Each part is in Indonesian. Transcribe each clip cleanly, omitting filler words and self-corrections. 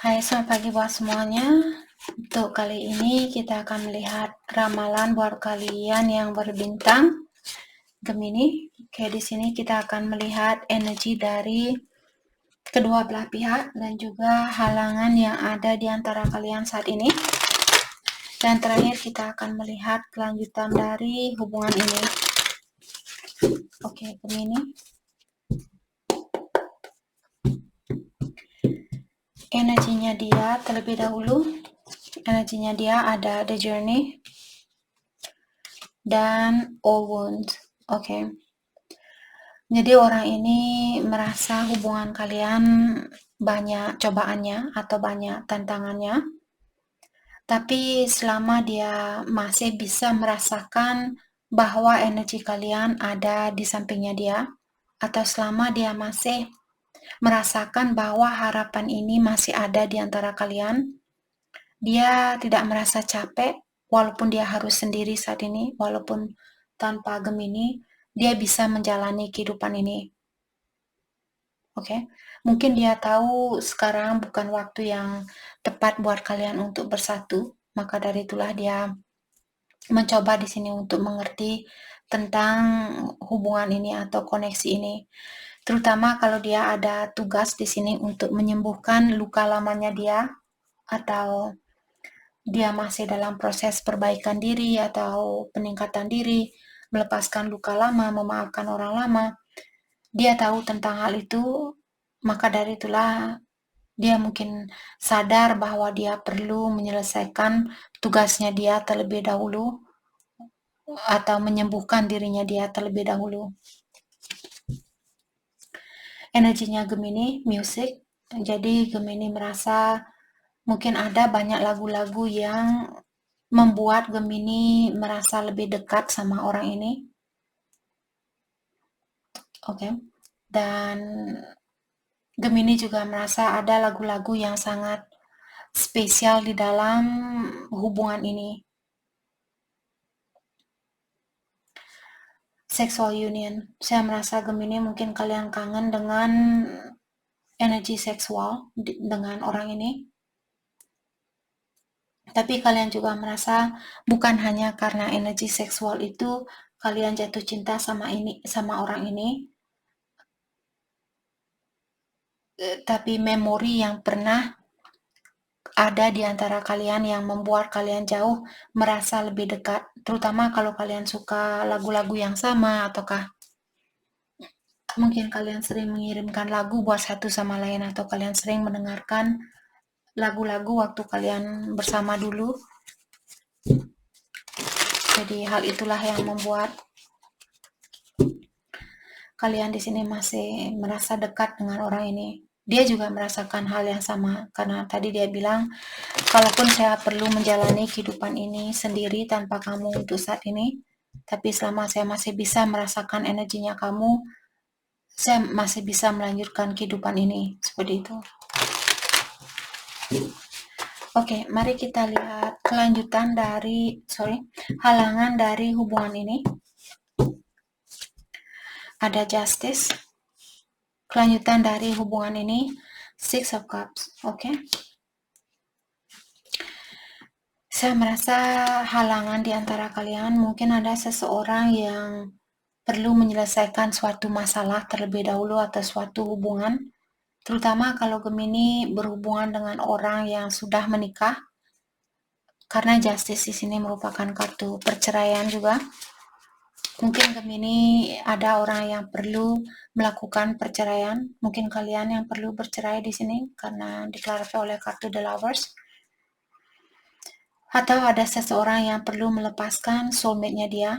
Hai, selamat pagi buat semuanya. Untuk kali ini kita akan melihat ramalan buat kalian yang berbintang Gemini. Oke, di sini kita akan melihat energi dari kedua belah pihak dan juga halangan yang ada di antara kalian saat ini. Dan terakhir kita akan melihat kelanjutan dari hubungan ini. Oke, Gemini. Energinya dia terlebih dahulu. Energinya dia ada The Journey dan All Wounds. Oke. Jadi orang ini merasa hubungan kalian banyak cobaannya atau banyak tantangannya. Tapi selama dia masih bisa merasakan bahwa energi kalian ada di sampingnya dia, atau selama dia masih merasakan bahwa harapan ini masih ada di antara kalian, dia tidak merasa capek walaupun dia harus sendiri saat ini, walaupun tanpa Gemini, dia bisa menjalani kehidupan ini. Oke, mungkin dia tahu sekarang bukan waktu yang tepat buat kalian untuk bersatu, maka dari itulah dia mencoba di sini untuk mengerti tentang hubungan ini atau koneksi ini. Terutama kalau dia ada tugas di sini untuk menyembuhkan luka lamanya dia, atau dia masih dalam proses perbaikan diri atau peningkatan diri, melepaskan luka lama, memaafkan orang lama. Dia tahu tentang hal itu, maka dari itulah dia mungkin sadar bahwa dia perlu menyelesaikan tugasnya dia terlebih dahulu atau menyembuhkan dirinya dia terlebih dahulu. Energinya Gemini, music. Jadi Gemini merasa mungkin ada banyak lagu-lagu yang membuat Gemini merasa lebih dekat sama orang ini. Oke. Dan Gemini juga merasa ada lagu-lagu yang sangat spesial di dalam hubungan ini. Sexual union. Saya merasa Gemini mungkin kalian kangen dengan energi seksual dengan orang ini. Tapi kalian juga merasa bukan hanya karena energi seksual itu kalian jatuh cinta sama orang ini, tapi memori yang pernah ada di antara kalian yang membuat kalian jauh merasa lebih dekat, terutama kalau kalian suka lagu-lagu yang sama, ataukah mungkin kalian sering mengirimkan lagu buat satu sama lain, atau kalian sering mendengarkan lagu-lagu waktu kalian bersama dulu. Jadi hal itulah yang membuat kalian di sini masih merasa dekat dengan orang ini. Dia juga merasakan hal yang sama, karena tadi dia bilang, kalaupun saya perlu menjalani kehidupan ini sendiri tanpa kamu untuk saat ini, tapi selama saya masih bisa merasakan energinya kamu, saya masih bisa melanjutkan kehidupan ini. Seperti itu. Oke, mari kita lihat kelanjutan dari, halangan dari hubungan ini. Ada justice. Kelanjutan dari hubungan ini, Six of Cups. Oke. Saya merasa halangan di antara kalian, mungkin ada seseorang yang perlu menyelesaikan suatu masalah terlebih dahulu atau suatu hubungan, terutama kalau Gemini berhubungan dengan orang yang sudah menikah, karena justice di sini merupakan kartu perceraian juga. Mungkin Gemini ada orang yang perlu melakukan perceraian, mungkin kalian yang perlu bercerai di sini karena diklarasi oleh kartu The Lovers. Atau ada seseorang yang perlu melepaskan soulmate-nya dia,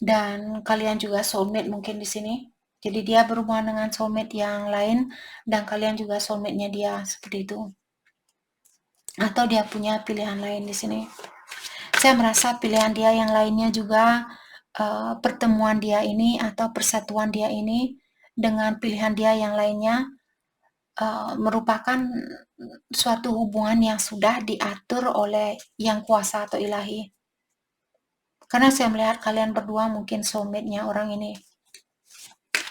dan kalian juga soulmate mungkin di sini. Jadi dia berhubungan dengan soulmate yang lain dan kalian juga soulmate-nya dia, seperti itu. Atau dia punya pilihan lain di sini. Saya merasa pilihan dia yang lainnya juga pertemuan dia ini atau persatuan dia ini dengan pilihan dia yang lainnya merupakan suatu hubungan yang sudah diatur oleh yang kuasa atau ilahi. Karena saya melihat kalian berdua mungkin soulmate-nya orang ini,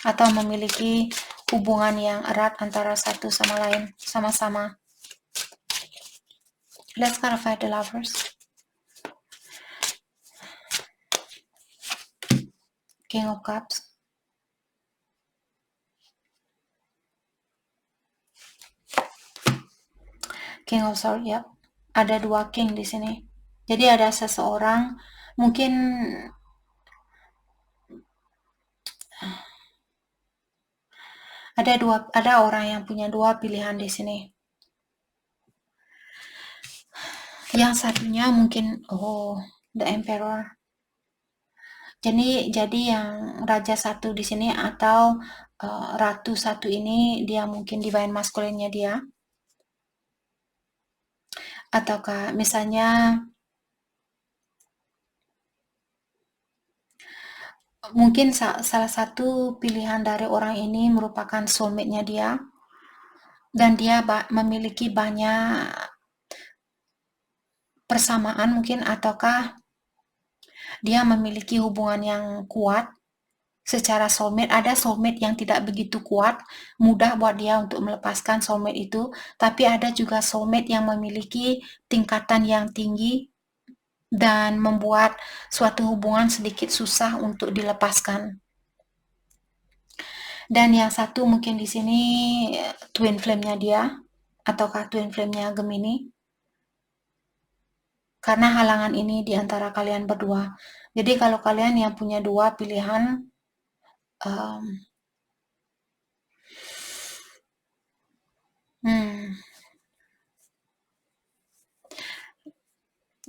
atau memiliki hubungan yang erat antara satu sama lain, sama-sama. Let's clarify the lovers. King of Cups. King of Swords, ya. Ada 2 king di sini. Jadi ada seseorang, mungkin ada orang yang punya 2 pilihan di sini. Yang satunya mungkin the Emperor. Jadi yang raja satu di sini atau ratu satu ini dia mungkin divine masculine-nya dia. Ataukah misalnya mungkin salah satu pilihan dari orang ini merupakan soulmate-nya dia, dan dia memiliki banyak persamaan mungkin, ataukah dia memiliki hubungan yang kuat secara soulmate. Ada soulmate yang tidak begitu kuat, mudah buat dia untuk melepaskan soulmate itu, tapi ada juga soulmate yang memiliki tingkatan yang tinggi dan membuat suatu hubungan sedikit susah untuk dilepaskan. Dan yang satu mungkin di sini twin flame-nya dia, ataukah twin flame-nya Gemini. Karena halangan ini di antara kalian berdua. Jadi kalau kalian yang punya 2 pilihan,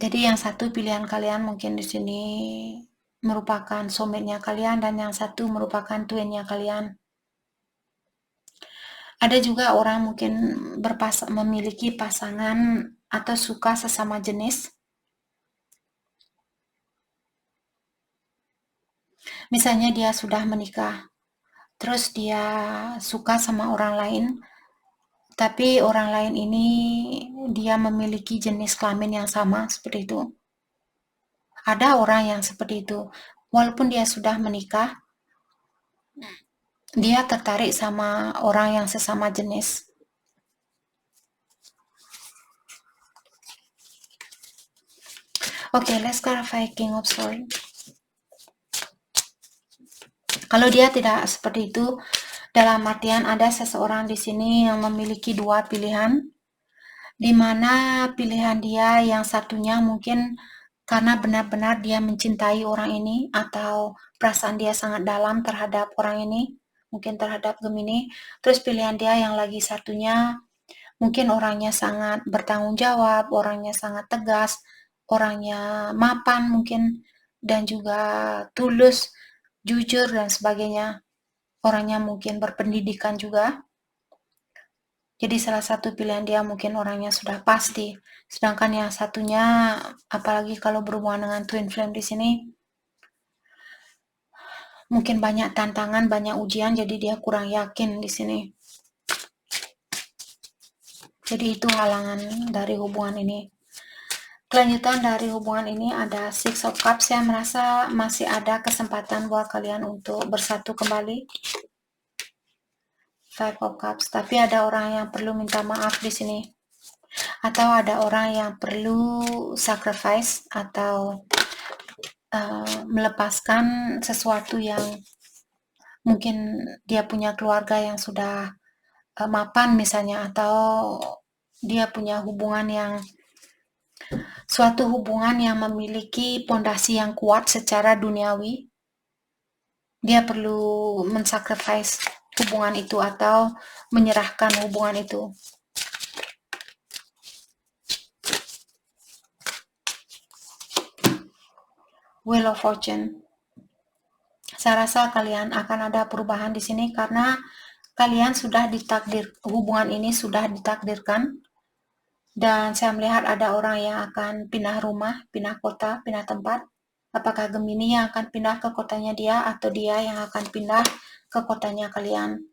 jadi yang satu pilihan kalian mungkin di sini merupakan soulmate-nya kalian, dan yang satu merupakan twin-nya kalian. Ada juga orang mungkin memiliki pasangan atau suka sesama jenis. Misalnya dia sudah menikah, terus dia suka sama orang lain, tapi orang lain ini dia memiliki jenis kelamin yang sama, seperti itu. Ada orang yang seperti itu. Walaupun dia sudah menikah, dia tertarik sama orang yang sesama jenis. Okay, let's clarify King of Swords. Kalau dia tidak seperti itu, dalam artian ada seseorang di sini yang memiliki 2 pilihan, di mana pilihan dia yang satunya mungkin karena benar-benar dia mencintai orang ini, atau perasaan dia sangat dalam terhadap orang ini, mungkin terhadap Gemini. Terus pilihan dia yang lagi satunya mungkin orangnya sangat bertanggung jawab, orangnya sangat tegas, orangnya mapan mungkin, dan juga tulus, jujur, dan sebagainya. Orangnya mungkin berpendidikan juga. Jadi salah satu pilihan dia mungkin orangnya sudah pasti. Sedangkan yang satunya, apalagi kalau berhubungan dengan twin flame di sini, mungkin banyak tantangan, banyak ujian, jadi dia kurang yakin di sini. Jadi itu halangan dari hubungan ini. Kelanjutan dari hubungan ini ada Six of Cups. Saya merasa masih ada kesempatan buat kalian untuk bersatu kembali. Five of Cups. Tapi ada orang yang perlu minta maaf di sini. Atau ada orang yang perlu sacrifice atau melepaskan sesuatu yang mungkin dia punya keluarga yang sudah mapan misalnya, atau dia punya suatu hubungan yang memiliki pondasi yang kuat secara duniawi. Dia perlu mensacrifice hubungan itu atau menyerahkan hubungan itu. Wheel of Fortune. Saya rasa kalian akan ada perubahan di sini karena kalian sudah hubungan ini sudah ditakdirkan. Dan saya melihat ada orang yang akan pindah rumah, pindah kota, pindah tempat. Apakah Gemini yang akan pindah ke kotanya dia, atau dia yang akan pindah ke kotanya kalian.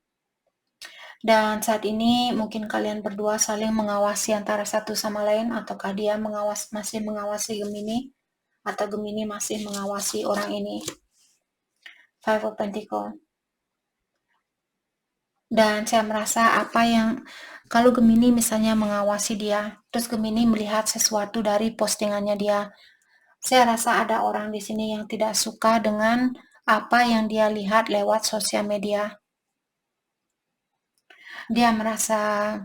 Dan saat ini mungkin kalian berdua saling mengawasi antara satu sama lain, ataukah dia masih mengawasi Gemini, atau Gemini masih mengawasi orang ini. Five of Pentacles. Dan saya merasa apa yang kalau Gemini misalnya mengawasi dia, terus Gemini melihat sesuatu dari postingannya dia, saya rasa ada orang di sini yang tidak suka dengan apa yang dia lihat lewat sosial media. Dia merasa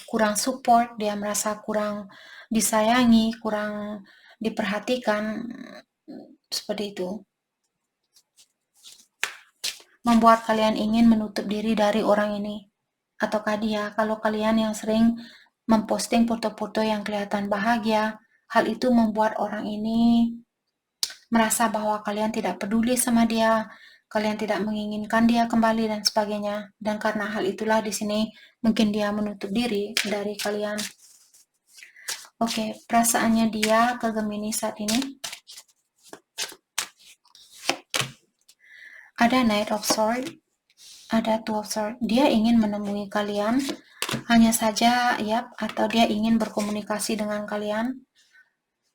kurang support, dia merasa kurang disayangi, kurang diperhatikan, seperti itu. Membuat kalian ingin menutup diri dari orang ini. Ataukah dia, kalau kalian yang sering memposting foto-foto yang kelihatan bahagia, hal itu membuat orang ini merasa bahwa kalian tidak peduli sama dia, kalian tidak menginginkan dia kembali dan sebagainya. Dan karena hal itulah di sini mungkin dia menutup diri dari kalian. Oke, perasaannya dia ke Gemini saat ini. Ada Knight of Swords, ada Two of Swords. Dia ingin menemui kalian, hanya saja atau dia ingin berkomunikasi dengan kalian.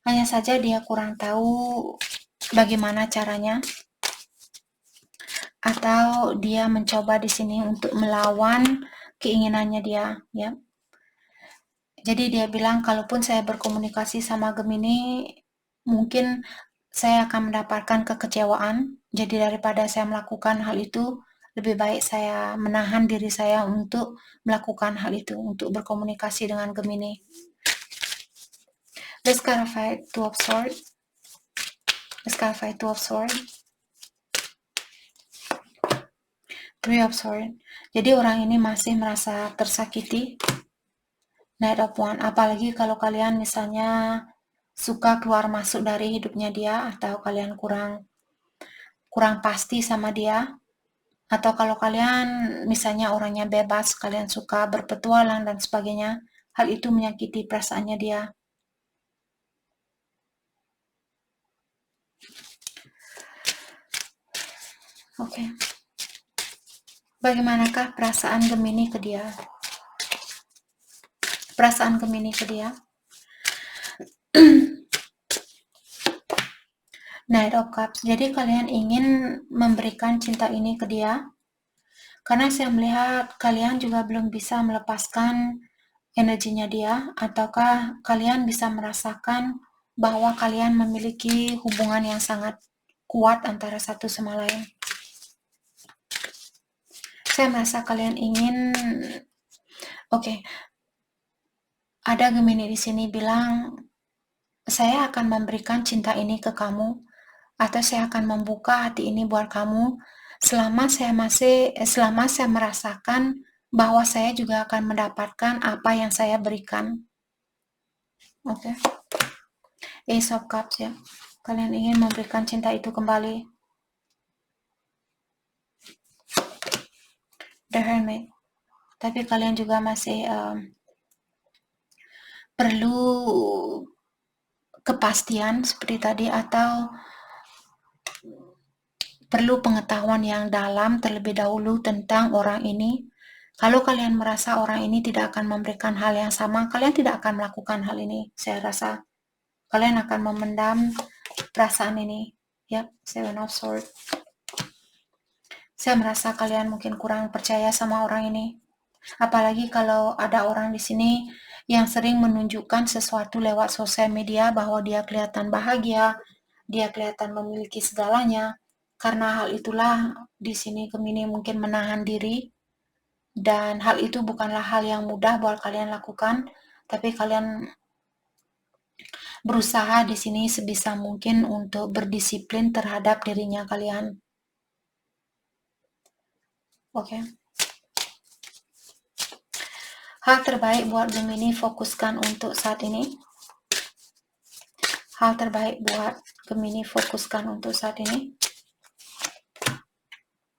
Hanya saja dia kurang tahu bagaimana caranya. Atau dia mencoba di sini untuk melawan keinginannya dia, ya. Jadi dia bilang, kalaupun saya berkomunikasi sama Gemini, mungkin saya akan mendapatkan kekecewaan. Jadi daripada saya melakukan hal itu, lebih baik saya menahan diri saya untuk melakukan hal itu, untuk berkomunikasi dengan Gemini. Let's clarify Two of Swords. Let's clarify Two of Swords. Three of Swords. Jadi orang ini masih merasa tersakiti. Knight of Wands. Apalagi kalau kalian misalnya suka keluar masuk dari hidupnya dia, atau kalian kurang pasti sama dia, atau kalau kalian misalnya orangnya bebas, kalian suka berpetualang dan sebagainya, hal itu menyakiti perasaannya dia. Oke. Bagaimanakah perasaan Gemini ke dia? Perasaan Gemini ke dia? Knight of Cups. Jadi kalian ingin memberikan cinta ini ke dia, karena saya melihat kalian juga belum bisa melepaskan energinya dia, ataukah kalian bisa merasakan bahwa kalian memiliki hubungan yang sangat kuat antara satu sama lain. Saya merasa kalian ingin, ada Gemini di sini bilang, saya akan memberikan cinta ini ke kamu, atau saya akan membuka hati ini buat kamu, selama saya merasakan bahwa saya juga akan mendapatkan apa yang saya berikan. Oke. Ace of Cups, ya. Kalian ingin memberikan cinta itu kembali. The Hermit. Tapi kalian juga masih perlu kepastian seperti tadi, atau perlu pengetahuan yang dalam terlebih dahulu tentang orang ini. Kalau kalian merasa orang ini tidak akan memberikan hal yang sama, kalian tidak akan melakukan hal ini. Saya rasa kalian akan memendam perasaan ini. Seven of Swords. Saya merasa kalian mungkin kurang percaya sama orang ini. Apalagi kalau ada orang di sini yang sering menunjukkan sesuatu lewat sosial media bahwa dia kelihatan bahagia, dia kelihatan memiliki segalanya. Karena hal itulah di sini Gemini mungkin menahan diri, dan hal itu bukanlah hal yang mudah buat kalian lakukan, tapi kalian berusaha di sini sebisa mungkin untuk berdisiplin terhadap dirinya kalian. Oke. Hal terbaik buat Gemini fokuskan untuk saat ini. Hal terbaik buat Gemini fokuskan untuk saat ini.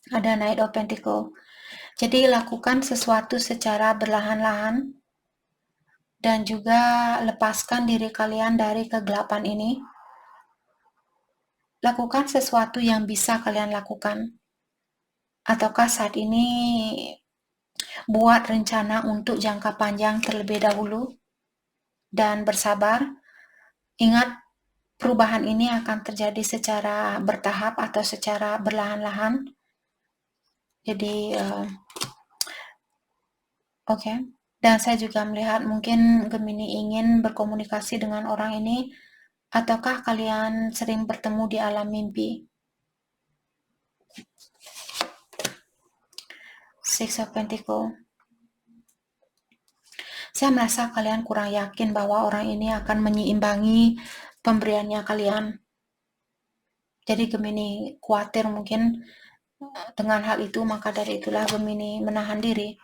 Ada Knight of Pentacles. Jadi lakukan sesuatu secara berlahan-lahan, dan juga lepaskan diri kalian dari kegelapan ini. Lakukan sesuatu yang bisa kalian lakukan. Ataukah saat ini buat rencana untuk jangka panjang terlebih dahulu, dan bersabar. Ingat, perubahan ini akan terjadi secara bertahap atau secara berlahan-lahan. Jadi Oke. Dan saya juga melihat mungkin Gemini ingin berkomunikasi dengan orang ini, ataukah kalian sering bertemu di alam mimpi? Six of Pentacles. Saya merasa kalian kurang yakin bahwa orang ini akan menyeimbangi pemberiannya kalian. Jadi Gemini khawatir mungkin dengan hal itu, maka dari itulah Gemini menahan diri.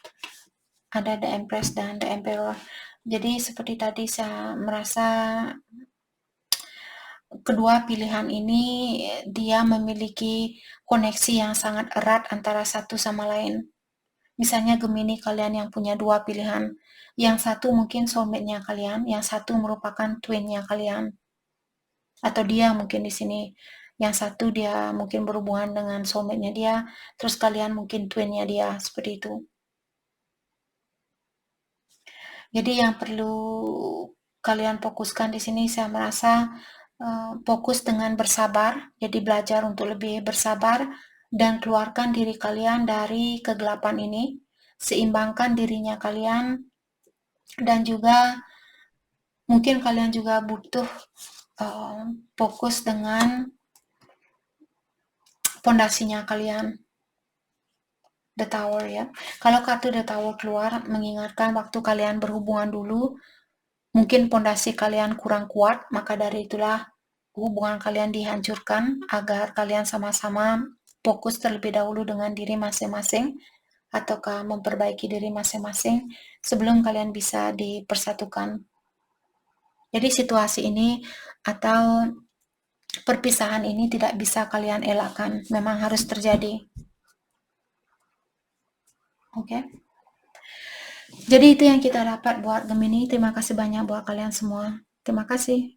Ada The Empress dan The Emperor. Jadi seperti tadi saya merasa kedua pilihan ini dia memiliki koneksi yang sangat erat antara satu sama lain. Misalnya Gemini kalian yang punya dua pilihan. Yang satu mungkin soulmate-nya kalian, yang satu merupakan twin-nya kalian. Atau dia mungkin di sini. Yang satu dia mungkin berhubungan dengan soulmate-nya dia, terus kalian mungkin twin-nya dia, seperti itu. Jadi yang perlu kalian fokuskan di sini, saya merasa fokus dengan bersabar. Jadi belajar untuk lebih bersabar dan keluarkan diri kalian dari kegelapan ini, seimbangkan dirinya kalian, dan juga mungkin kalian juga butuh fokus dengan pondasinya kalian. The Tower ya. Kalau kartu The Tower keluar mengingatkan waktu kalian berhubungan dulu, mungkin pondasi kalian kurang kuat, maka dari itulah hubungan kalian dihancurkan agar kalian sama-sama fokus terlebih dahulu dengan diri masing-masing ataukah memperbaiki diri masing-masing sebelum kalian bisa dipersatukan. Jadi situasi ini atau perpisahan ini tidak bisa kalian elakkan, memang harus terjadi. Oke. Jadi itu yang kita dapat buat Gemini. Terima kasih banyak buat kalian semua. Terima kasih.